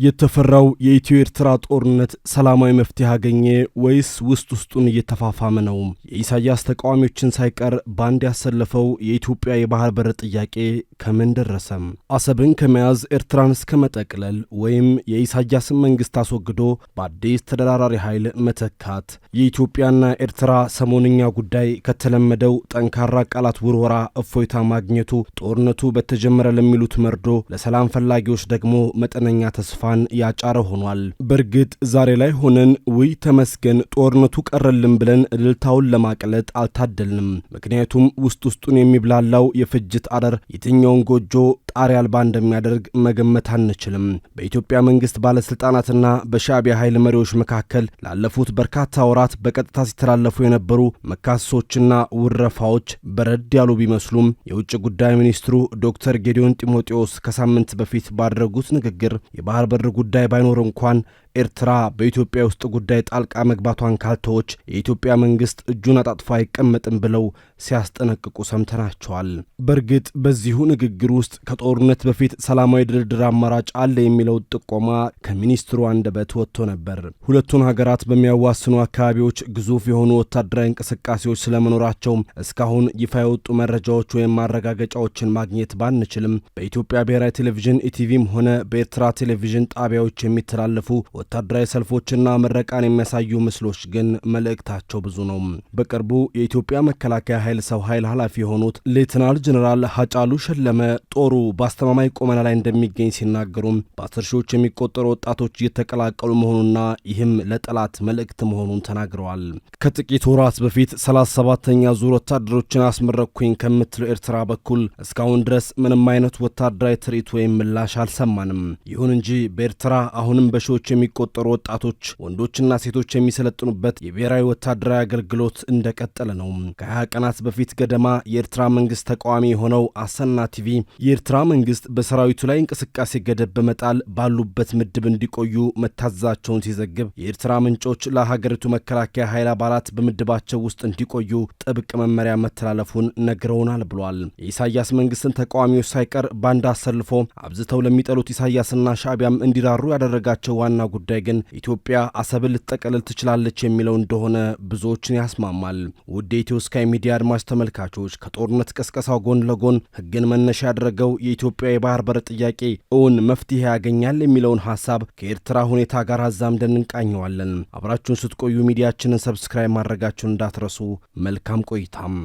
የተፈራው የኢትዮ ኤርትራ ጦርነት ሰላማዊ መፍትሄ አገኘ ወይስ ውስጡን እየተፋፋመ ነው? የኢሳያስ ተቃዋሚዎችን ሳይቀር ባንድ ያሰለፈው የኢትዮጵያ የባህር በር ጥያቄ ከምን ደረሰም? አሰብን ከመያዝ ኤርትራን እስከ መጠቅለል ወይም የኢሳያስን መንግስት አስወግዶ በአዲስ ተደራራሪ ኃይል መተካት። የኢትዮጵያና ኤርትራ ሰሞንኛ ጉዳይ ከተለመደው ጠንካራ ቃላት ውርወራ እፎይታ ማግኘቱ ጦርነቱ በተጀመረ ለሚሉት መርዶ፣ ለሰላም ፈላጊዎች ደግሞ መጠነኛ ተስፋን ያጫረ ሆኗል። በእርግጥ ዛሬ ላይ ሆነን ውይ ተመስገን ጦርነቱ ቀረልን ብለን እልልታውን ለማቅለጥ አልታደልንም። ምክንያቱም ውስጡን የሚብላላው የፍጅት አረር የትኛውን ጎጆ ጣሪያ አልባ እንደሚያደርግ መገመት አንችልም። በኢትዮጵያ መንግስት ባለስልጣናትና በሻዕቢያ ኃይል መሪዎች መካከል ላለፉት በርካታ ወራት በቀጥታ ሲተላለፉ የነበሩ መካሰሶችና ውረፋዎች በረድ ያሉ ቢመስሉም የውጭ ጉዳይ ሚኒስትሩ ዶክተር ጌዲዮን ጢሞቴዎስ ከሳምንት በፊት ባደረጉት ንግግር የባህር በር ጉዳይ ባይኖር እንኳን ኤርትራ በኢትዮጵያ ውስጥ ጉዳይ ጣልቃ መግባቷን ካልተወች የኢትዮጵያ መንግስት እጁን አጣጥፎ አይቀመጥም ብለው ሲያስጠነቅቁ ሰምተናቸዋል። በእርግጥ በዚሁ ንግግር ውስጥ ከጦርነት በፊት ሰላማዊ ድርድር አማራጭ አለ የሚለው ጥቆማ ከሚኒስትሩ አንደበት ወጥቶ ነበር። ሁለቱን ሀገራት በሚያዋስኑ አካባቢዎች ግዙፍ የሆኑ ወታደራዊ እንቅስቃሴዎች ስለመኖራቸውም እስካሁን ይፋ የወጡ መረጃዎች ወይም ማረጋገጫዎችን ማግኘት ባንችልም በኢትዮጵያ ብሔራዊ ቴሌቪዥን ኢቲቪም ሆነ በኤርትራ ቴሌቪዥን ጣቢያዎች የሚተላለፉ ወታደራዊ ሰልፎችና ምረቃን የሚያሳዩ ምስሎች ግን መልእክታቸው ብዙ ነው። በቅርቡ የኢትዮጵያ መከላከያ ኃይል ሰው ኃይል ኃላፊ የሆኑት ሌተናል ጀነራል ሀጫሉ ሸለመ ጦሩ በአስተማማኝ ቁመና ላይ እንደሚገኝ ሲናገሩም በ10 ሺዎች የሚቆጠሩ ወጣቶች እየተቀላቀሉ መሆኑና ይህም ለጠላት መልእክት መሆኑን ተናግረዋል። ከጥቂት ወራት በፊት 37ኛ ዙር ወታደሮችን አስመረኩኝ ከምትለው ኤርትራ በኩል እስካሁን ድረስ ምንም አይነት ወታደራዊ ትርኢት ወይም ምላሽ አልሰማንም። ይሁን እንጂ በኤርትራ አሁንም በሺዎች የሚቆጠሩ ወጣቶች ወንዶችና ሴቶች የሚሰለጥኑበት የብሔራዊ ወታደራዊ አገልግሎት እንደቀጠለ ነው። ከ20 ቀናት በፊት ገደማ የኤርትራ መንግስት ተቃዋሚ የሆነው አሰና ቲቪ የኤርትራ መንግስት በሰራዊቱ ላይ እንቅስቃሴ ገደብ በመጣል ባሉበት ምድብ እንዲቆዩ መታዘዛቸውን ሲዘግብ የኤርትራ ምንጮች ለሀገሪቱ መከላከያ ኃይል አባላት በምድባቸው ውስጥ እንዲቆዩ ጥብቅ መመሪያ መተላለፉን ነግረውናል ብሏል። የኢሳያስ መንግስትን ተቃዋሚዎች ሳይቀር ባንድ አሰልፎ አብዝተው ለሚጠሉት ኢሳያስና ሻዕቢያም እንዲራሩ ያደረጋቸው ዋና ጉዳይ ግን ኢትዮጵያ አሰብን ልትጠቀልል ትችላለች የሚለው እንደሆነ ብዙዎችን ያስማማል። ውድ የኢትዮ ስካይ ሚዲያ አድማጭ ተመልካቾች ከጦርነት ቀስቀሳው ጎን ለጎን ህግን መነሻ ያደረገው የኢትዮጵያ የባህር በር ጥያቄ እውን መፍትሄ ያገኛል የሚለውን ሐሳብ ከኤርትራ ሁኔታ ጋር አዛምደን እንቃኘዋለን። አብራችሁን ስትቆዩ ሚዲያችንን ሰብስክራይብ ማድረጋችሁን እንዳትረሱ። መልካም ቆይታም።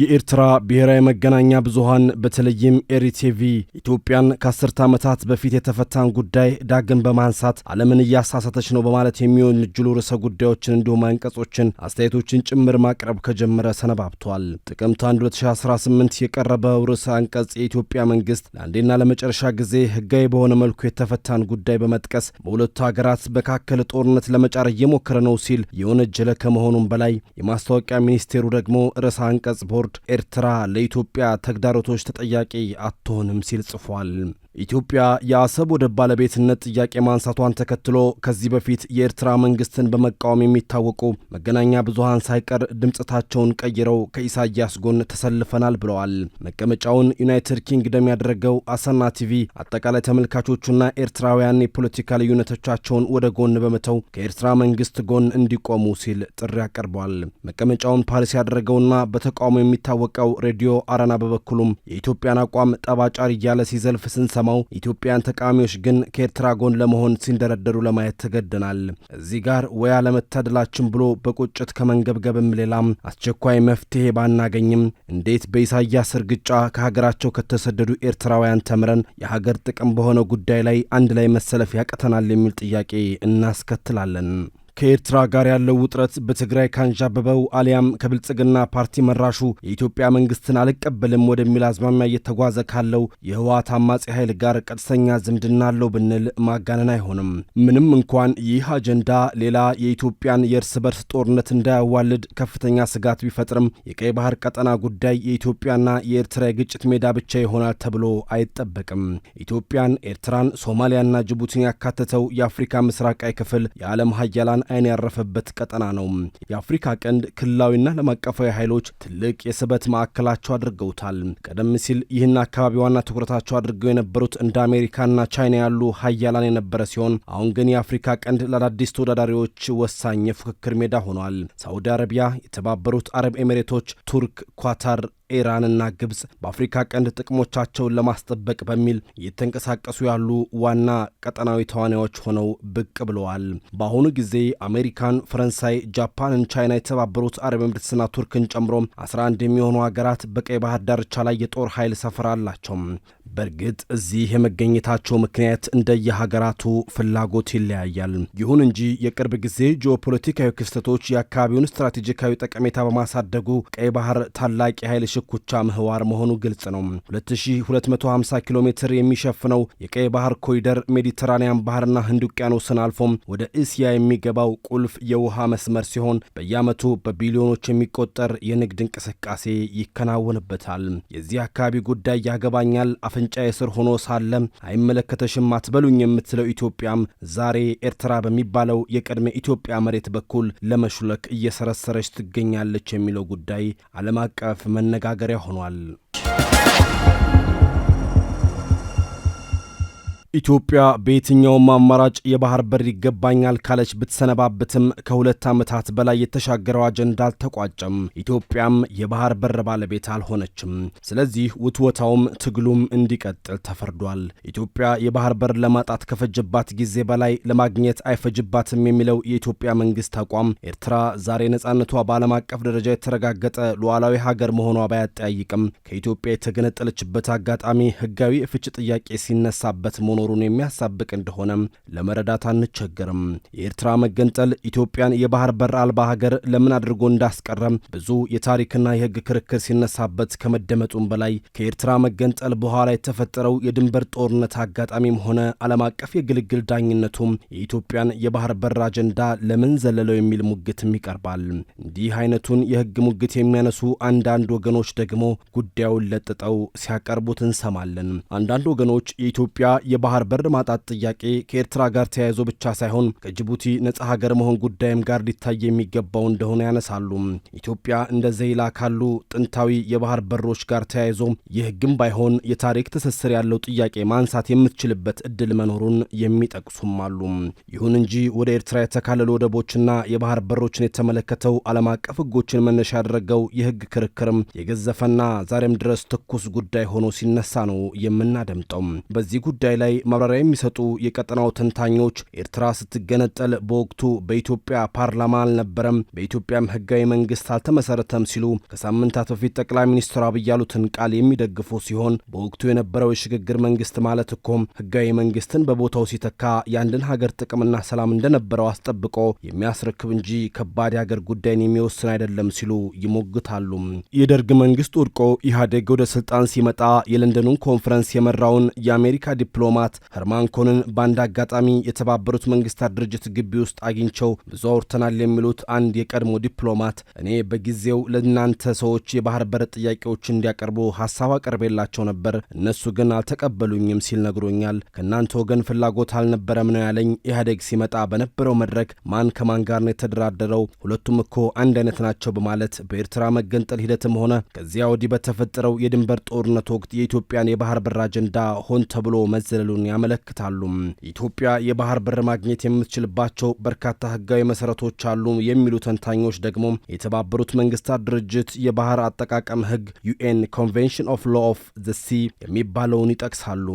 የኤርትራ ብሔራዊ መገናኛ ብዙሃን በተለይም ኤሪቲቪ ኢትዮጵያን ከ10 ዓመታት በፊት የተፈታን ጉዳይ ዳግም በማንሳት ዓለምን እያሳሳተች ነው በማለት የሚወነጅሉ ርዕሰ ጉዳዮችን እንዲሁም አንቀጾችን፣ አስተያየቶችን ጭምር ማቅረብ ከጀመረ ሰነባብቷል። ጥቅምት 1 2018 የቀረበው ርዕሰ አንቀጽ የኢትዮጵያ መንግስት ለአንዴና ለመጨረሻ ጊዜ ህጋዊ በሆነ መልኩ የተፈታን ጉዳይ በመጥቀስ በሁለቱ ሀገራት መካከል ጦርነት ለመጫር እየሞከረ ነው ሲል የወነጀለ ከመሆኑም በላይ የማስታወቂያ ሚኒስቴሩ ደግሞ ርዕሰ አንቀጽ ቦርድ ኤርትራ ለኢትዮጵያ ተግዳሮቶች ተጠያቂ አትሆንም ሲል ጽፏል። ኢትዮጵያ የአሰብ ወደብ ባለቤትነት ጥያቄ ማንሳቷን ተከትሎ ከዚህ በፊት የኤርትራ መንግስትን በመቃወም የሚታወቁ መገናኛ ብዙሃን ሳይቀር ድምፅታቸውን ቀይረው ከኢሳያስ ጎን ተሰልፈናል ብለዋል። መቀመጫውን ዩናይትድ ኪንግደም ያደረገው አሰና ቲቪ አጠቃላይ ተመልካቾቹና ኤርትራውያን የፖለቲካ ልዩነቶቻቸውን ወደ ጎን በመተው ከኤርትራ መንግስት ጎን እንዲቆሙ ሲል ጥሪ አቀርቧል። መቀመጫውን ፓሪስ ያደረገውና በተቃውሞ የሚታወቀው ሬዲዮ አረና በበኩሉም የኢትዮጵያን አቋም ጠባጫሪ እያለ ሲዘልፍ ስንሰማው ኢትዮጵያን ተቃዋሚዎች ግን ከኤርትራ ጎን ለመሆን ሲንደረደሩ ለማየት ተገደናል። እዚህ ጋር ወይ አለመታደላችን ብሎ በቁጭት ከመንገብገብም ሌላም አስቸኳይ መፍትሄ ባናገኝም እንዴት በኢሳያስ እርግጫ ከሀገራቸው ከተሰደዱ ኤርትራውያን ተምረን የሀገር ጥቅም በሆነ ጉዳይ ላይ አንድ ላይ መሰለፍ ያቀተናል የሚል ጥያቄ እናስከትላለን። ከኤርትራ ጋር ያለው ውጥረት በትግራይ ካንዣበበው አሊያም ከብልጽግና ፓርቲ መራሹ የኢትዮጵያ መንግስትን አልቀበልም ወደሚል አዝማሚያ እየተጓዘ ካለው የህወሓት አማጺ ኃይል ጋር ቀጥተኛ ዝምድና አለው ብንል ማጋነን አይሆንም። ምንም እንኳን ይህ አጀንዳ ሌላ የኢትዮጵያን የእርስ በርስ ጦርነት እንዳያዋልድ ከፍተኛ ስጋት ቢፈጥርም የቀይ ባህር ቀጠና ጉዳይ የኢትዮጵያና የኤርትራ የግጭት ሜዳ ብቻ ይሆናል ተብሎ አይጠበቅም። ኢትዮጵያን፣ ኤርትራን፣ ሶማሊያና ጅቡቲን ያካተተው የአፍሪካ ምስራቃዊ ክፍል የዓለም ሀያላን አይን ያረፈበት ቀጠና ነው። የአፍሪካ ቀንድ ክልላዊና ዓለም አቀፋዊ ኃይሎች ትልቅ የስበት ማዕከላቸው አድርገውታል። ቀደም ሲል ይህን አካባቢ ዋና ትኩረታቸው አድርገው የነበሩት እንደ አሜሪካና ቻይና ያሉ ሀያላን የነበረ ሲሆን አሁን ግን የአፍሪካ ቀንድ ለአዳዲስ ተወዳዳሪዎች ወሳኝ የፉክክር ሜዳ ሆኗል። ሳዑዲ አረቢያ፣ የተባበሩት አረብ ኤሚሬቶች፣ ቱርክ፣ ኳታር፣ ኢራንና ግብጽ በአፍሪካ ቀንድ ጥቅሞቻቸውን ለማስጠበቅ በሚል እየተንቀሳቀሱ ያሉ ዋና ቀጠናዊ ተዋናዮች ሆነው ብቅ ብለዋል። በአሁኑ ጊዜ አሜሪካን፣ ፈረንሳይ፣ ጃፓንን፣ ቻይና፣ የተባበሩት አረብ ኤሚሬትስና ቱርክን ጨምሮ 11 የሚሆኑ ሀገራት በቀይ ባህር ዳርቻ ላይ የጦር ኃይል ሰፈራ አላቸው። በእርግጥ እዚህ የመገኘታቸው ምክንያት እንደየሀገራቱ ፍላጎት ይለያያል። ይሁን እንጂ የቅርብ ጊዜ ጂኦፖለቲካዊ ክስተቶች የአካባቢውን ስትራቴጂካዊ ጠቀሜታ በማሳደጉ ቀይ ባህር ታላቅ የኃይል ሽኩቻ ምህዋር መሆኑ ግልጽ ነው። 2250 ኪሎ ሜትር የሚሸፍነው የቀይ ባህር ኮሪደር ሜዲተራኒያን ባህርና ህንድ ውቅያኖስን አልፎም ወደ እስያ የሚገባው ቁልፍ የውሃ መስመር ሲሆን በየዓመቱ በቢሊዮኖች የሚቆጠር የንግድ እንቅስቃሴ ይከናወንበታል። የዚህ አካባቢ ጉዳይ ያገባኛል አፍንጫ የስር ሆኖ ሳለ አይመለከተሽም አትበሉኝ የምትለው ኢትዮጵያም ዛሬ ኤርትራ በሚባለው የቀድሞ ኢትዮጵያ መሬት በኩል ለመሹለክ እየሰረሰረች ትገኛለች የሚለው ጉዳይ ዓለም አቀፍ መነጋገሪያ ሆኗል። ኢትዮጵያ በየትኛውም አማራጭ የባህር በር ይገባኛል ካለች ብትሰነባብትም ከ2 ዓመታት በላይ የተሻገረው አጀንዳ አልተቋጨም። ኢትዮጵያም የባህር በር ባለቤት አልሆነችም። ስለዚህ ውትወታውም ትግሉም እንዲቀጥል ተፈርዷል። ኢትዮጵያ የባህር በር ለማጣት ከፈጀባት ጊዜ በላይ ለማግኘት አይፈጅባትም የሚለው የኢትዮጵያ መንግስት አቋም ኤርትራ ዛሬ ነጻነቷ በዓለም አቀፍ ደረጃ የተረጋገጠ ሉዓላዊ ሀገር መሆኗ ባያጠያይቅም ከኢትዮጵያ የተገነጠለችበት አጋጣሚ ህጋዊ የፍች ጥያቄ ሲነሳበት መሆኑን የሚያሳብቅ እንደሆነ ለመረዳት አንቸገርም። የኤርትራ መገንጠል ኢትዮጵያን የባህር በር አልባ ሀገር ለምን አድርጎ እንዳስቀረም ብዙ የታሪክና የህግ ክርክር ሲነሳበት ከመደመጡም በላይ ከኤርትራ መገንጠል በኋላ የተፈጠረው የድንበር ጦርነት አጋጣሚም ሆነ ዓለም አቀፍ የግልግል ዳኝነቱም የኢትዮጵያን የባህር በር አጀንዳ ለምን ዘለለው የሚል ሙግትም ይቀርባል። እንዲህ አይነቱን የህግ ሙግት የሚያነሱ አንዳንድ ወገኖች ደግሞ ጉዳዩን ለጥጠው ሲያቀርቡት እንሰማለን። አንዳንድ ወገኖች የኢትዮጵያ የባህር በር ማጣት ጥያቄ ከኤርትራ ጋር ተያይዞ ብቻ ሳይሆን ከጅቡቲ ነጻ ሀገር መሆን ጉዳይም ጋር ሊታይ የሚገባው እንደሆነ ያነሳሉ። ኢትዮጵያ እንደ ዘይላ ካሉ ጥንታዊ የባህር በሮች ጋር ተያይዞ የህግም ባይሆን የታሪክ ትስስር ያለው ጥያቄ ማንሳት የምትችልበት እድል መኖሩን የሚጠቅሱም አሉ። ይሁን እንጂ ወደ ኤርትራ የተካለሉ ወደቦችና የባህር በሮችን የተመለከተው ዓለም አቀፍ ህጎችን መነሻ ያደረገው የህግ ክርክርም የገዘፈና ዛሬም ድረስ ትኩስ ጉዳይ ሆኖ ሲነሳ ነው የምናደምጠው። በዚህ ጉዳይ ላይ ማብራሪያ የሚሰጡ የቀጠናው ተንታኞች ኤርትራ ስትገነጠል በወቅቱ በኢትዮጵያ ፓርላማ አልነበረም፣ በኢትዮጵያም ህጋዊ መንግስት አልተመሰረተም ሲሉ ከሳምንታት በፊት ጠቅላይ ሚኒስትር አብይ ያሉትን ቃል የሚደግፉ ሲሆን በወቅቱ የነበረው የሽግግር መንግስት ማለት እኮም ህጋዊ መንግስትን በቦታው ሲተካ የአንድን ሀገር ጥቅምና ሰላም እንደነበረው አስጠብቆ የሚያስረክብ እንጂ ከባድ የሀገር ጉዳይን የሚወስን አይደለም ሲሉ ይሞግታሉ። የደርግ መንግስት ወድቆ ኢህአዴግ ወደ ስልጣን ሲመጣ የለንደኑን ኮንፈረንስ የመራውን የአሜሪካ ዲፕሎማት ሄርማን ኮንን በአንድ አጋጣሚ የተባበሩት መንግስታት ድርጅት ግቢ ውስጥ አግኝቸው ብዙ አውርተናል የሚሉት አንድ የቀድሞ ዲፕሎማት እኔ በጊዜው ለእናንተ ሰዎች የባህር በር ጥያቄዎች እንዲያቀርቡ ሀሳብ አቀርቤላቸው ነበር፣ እነሱ ግን አልተቀበሉኝም ሲል ነግሮኛል። ከእናንተ ወገን ፍላጎት አልነበረም ነው ያለኝ። ኢህአዴግ ሲመጣ በነበረው መድረክ ማን ከማን ጋር ነው የተደራደረው? ሁለቱም እኮ አንድ አይነት ናቸው በማለት በኤርትራ መገንጠል ሂደትም ሆነ ከዚያ ወዲህ በተፈጠረው የድንበር ጦርነት ወቅት የኢትዮጵያን የባህር በር አጀንዳ ሆን ተብሎ መዘለሉን ያመለክታሉ። ኢትዮጵያ የባህር በር ማግኘት የምትችልባቸው በርካታ ህጋዊ መሰረቶች አሉ የሚሉ ተንታኞች ደግሞ የተባበሩት መንግስታት ድርጅት የባህር አጠቃቀም ህግ ዩኤን ኮንቬንሽን ኦፍ ሎ ኦፍ ዘ ሲ የሚባለውን ይጠቅሳሉ።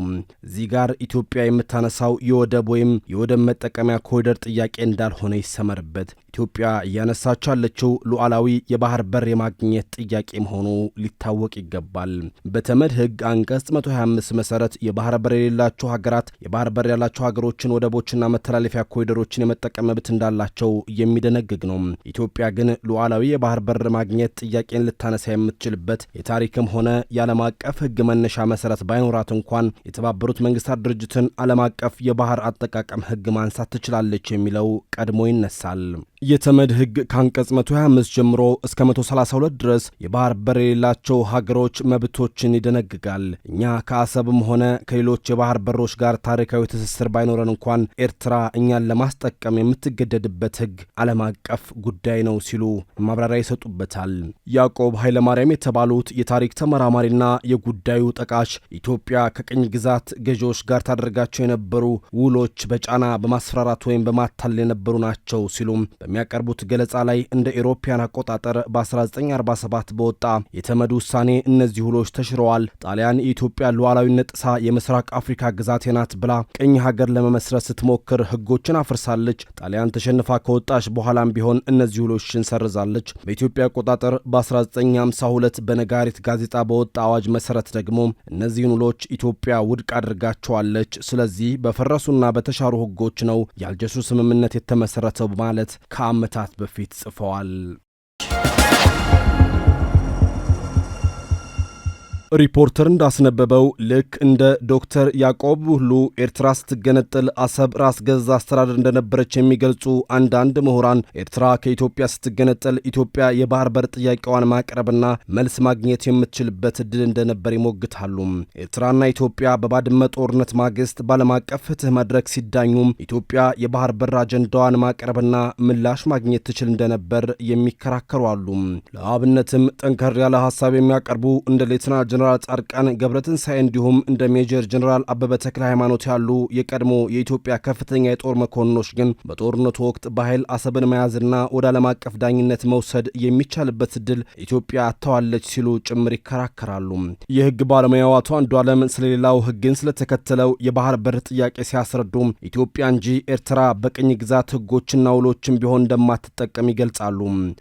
እዚህ ጋር ኢትዮጵያ የምታነሳው የወደብ ወይም የወደብ መጠቀሚያ ኮሪደር ጥያቄ እንዳልሆነ ይሰመርበት። ኢትዮጵያ እያነሳች ያለችው ሉዓላዊ የባህር በር የማግኘት ጥያቄ መሆኑ ሊታወቅ ይገባል። በተመድ ህግ አንቀጽ 125 መሰረት የባህር በር የሌላቸው ሀገራት የባህር በር ያላቸው ሀገሮችን ወደቦችና መተላለፊያ ኮሪደሮችን የመጠቀም መብት እንዳላቸው የሚደነግግ ነው። ኢትዮጵያ ግን ሉዓላዊ የባህር በር ማግኘት ጥያቄን ልታነሳ የምትችልበት የታሪክም ሆነ የዓለም አቀፍ ህግ መነሻ መሰረት ባይኖራት እንኳን የተባበሩት መንግስታት ድርጅትን ዓለም አቀፍ የባህር አጠቃቀም ህግ ማንሳት ትችላለች የሚለው ቀድሞ ይነሳል። የተመድ ሕግ ከአንቀጽ 125 ጀምሮ እስከ 132 ድረስ የባህር በር የሌላቸው ሀገሮች መብቶችን ይደነግጋል። እኛ ከአሰብም ሆነ ከሌሎች የባህር በሮች ጋር ታሪካዊ ትስስር ባይኖረን እንኳን ኤርትራ እኛን ለማስጠቀም የምትገደድበት ሕግ ዓለም አቀፍ ጉዳይ ነው ሲሉ ማብራሪያ ይሰጡበታል። ያዕቆብ ኃይለማርያም የተባሉት የታሪክ ተመራማሪና የጉዳዩ ጠቃሽ ኢትዮጵያ ከቅኝ ግዛት ገዢዎች ጋር ታደርጋቸው የነበሩ ውሎች በጫና በማስፈራራት ወይም በማታለል የነበሩ ናቸው ሲሉም በሚያቀርቡት ገለጻ ላይ እንደ ኤሮፓያን አቆጣጠር በ1947 በወጣ የተመድ ውሳኔ እነዚህ ውሎች ተሽረዋል። ጣሊያን የኢትዮጵያ ሉዓላዊነት ጥሳ የምስራቅ አፍሪካ ግዛቴ ናት ብላ ቅኝ ሀገር ለመመስረት ስትሞክር ሕጎችን አፍርሳለች። ጣሊያን ተሸንፋ ከወጣች በኋላም ቢሆን እነዚህ ውሎችን ሰርዛለች። በኢትዮጵያ አቆጣጠር በ1952 በነጋሪት ጋዜጣ በወጣ አዋጅ መሰረት ደግሞ እነዚህን ውሎች ኢትዮጵያ ውድቅ አድርጋቸዋለች። ስለዚህ በፈረሱና በተሻሩ ሕጎች ነው የአልጀርሱ ስምምነት የተመሰረተው ማለት ከዓመታት በፊት ጽፈዋል። ሪፖርተር እንዳስነበበው ልክ እንደ ዶክተር ያዕቆብ ሁሉ ኤርትራ ስትገነጠል አሰብ ራስ ገዝ አስተዳደር እንደነበረች የሚገልጹ አንዳንድ ምሁራን ኤርትራ ከኢትዮጵያ ስትገነጠል ኢትዮጵያ የባህር በር ጥያቄዋን ማቅረብና መልስ ማግኘት የምትችልበት ዕድል እንደነበር ይሞግታሉ። ኤርትራና ኢትዮጵያ በባድመ ጦርነት ማግስት በዓለም አቀፍ ፍትህ መድረክ ሲዳኙም ኢትዮጵያ የባህር በር አጀንዳዋን ማቅረብና ምላሽ ማግኘት ትችል እንደነበር የሚከራከሩ አሉ። ለአብነትም ጠንከር ያለ ሐሳብ የሚያቀርቡ እንደ ሌተና ጀነራል ጻድቃን ገብረትንሳኤ እንዲሁም እንደ ሜጀር ጀነራል አበበ ተክለ ሃይማኖት ያሉ የቀድሞ የኢትዮጵያ ከፍተኛ የጦር መኮንኖች ግን በጦርነቱ ወቅት በኃይል አሰብን መያዝና ወደ ዓለም አቀፍ ዳኝነት መውሰድ የሚቻልበት ዕድል ኢትዮጵያ አጥተዋለች ሲሉ ጭምር ይከራከራሉ። የሕግ ባለሙያው አቶ አንዱዓለም ስለሌላው ሕግን ስለተከተለው የባህር በር ጥያቄ ሲያስረዱ ኢትዮጵያ እንጂ ኤርትራ በቅኝ ግዛት ሕጎችና ውሎችም ቢሆን እንደማትጠቀም ይገልጻሉ።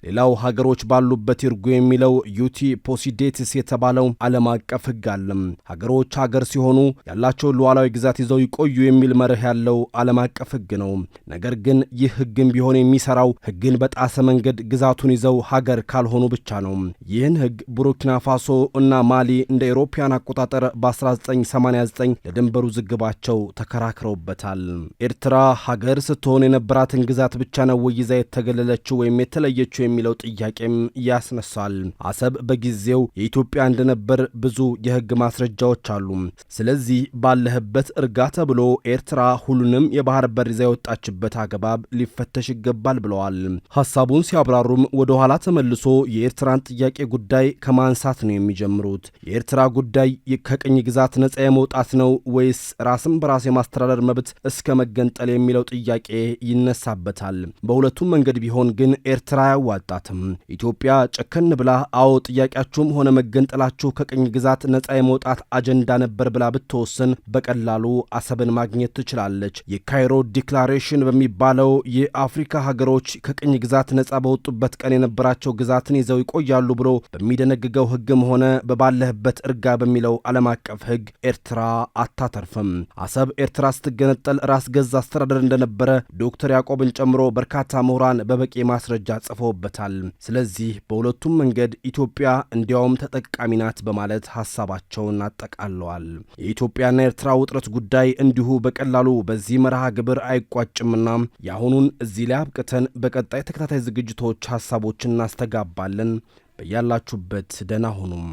ሌላው ሀገሮች ባሉበት ይርጉ የሚለው ዩቲ ፖሲዴትስ የተባለው ዓለም አቀፍ ሕግ አለም። ሀገሮች ሀገር ሲሆኑ ያላቸውን ሉዓላዊ ግዛት ይዘው ይቆዩ የሚል መርህ ያለው ዓለም አቀፍ ሕግ ነው። ነገር ግን ይህ ሕግም ቢሆን የሚሰራው ሕግን በጣሰ መንገድ ግዛቱን ይዘው ሀገር ካልሆኑ ብቻ ነው። ይህን ሕግ ቡርኪና ፋሶ እና ማሊ እንደ ኤሮፓያን አቆጣጠር በ1989 ለድንበሩ ዝግባቸው ተከራክረውበታል። ኤርትራ ሀገር ስትሆን የነበራትን ግዛት ብቻ ነው ይዛ የተገለለችው ወይም የተለየችው የሚለው ጥያቄም ያስነሳል። አሰብ በጊዜው የኢትዮጵያ እንደነበር ብዙ የሕግ ማስረጃዎች አሉ። ስለዚህ ባለህበት እርጋ ተብሎ ኤርትራ ሁሉንም የባህር በር ይዛ የወጣችበት አግባብ ሊፈተሽ ይገባል ብለዋል። ሐሳቡን ሲያብራሩም ወደ ኋላ ተመልሶ የኤርትራን ጥያቄ ጉዳይ ከማንሳት ነው የሚጀምሩት። የኤርትራ ጉዳይ ከቅኝ ግዛት ነጻ የመውጣት ነው ወይስ ራስን በራስ የማስተዳደር መብት እስከ መገንጠል የሚለው ጥያቄ ይነሳበታል። በሁለቱም መንገድ ቢሆን ግን ኤርትራ አያዋጣትም። ኢትዮጵያ ጨከን ብላ አዎ ጥያቄያችሁም ሆነ መገንጠላችሁ ከቅኝ ግዛት ነጻ የመውጣት አጀንዳ ነበር ብላ ብትወስን በቀላሉ አሰብን ማግኘት ትችላለች። የካይሮ ዲክላሬሽን በሚባለው የአፍሪካ ሀገሮች ከቅኝ ግዛት ነጻ በወጡበት ቀን የነበራቸው ግዛትን ይዘው ይቆያሉ ብሎ በሚደነግገው ሕግም ሆነ በባለህበት እርጋ በሚለው ዓለም አቀፍ ሕግ ኤርትራ አታተርፍም። አሰብ ኤርትራ ስትገነጠል ራስ ገዝ አስተዳደር እንደነበረ ዶክተር ያዕቆብን ጨምሮ በርካታ ምሁራን በበቂ ማስረጃ ጽፈውበታል። ስለዚህ በሁለቱም መንገድ ኢትዮጵያ እንዲያውም ተጠቃሚ ናት በማለት ሐሳባቸውን አጠቃለዋል። የኢትዮጵያና ኤርትራ ውጥረት ጉዳይ እንዲሁ በቀላሉ በዚህ መርሃ ግብር አይቋጭምና የአሁኑን እዚህ ላይ አብቅተን በቀጣይ ተከታታይ ዝግጅቶች ሐሳቦችን እናስተጋባለን። በያላችሁበት ደህና ሁኑም።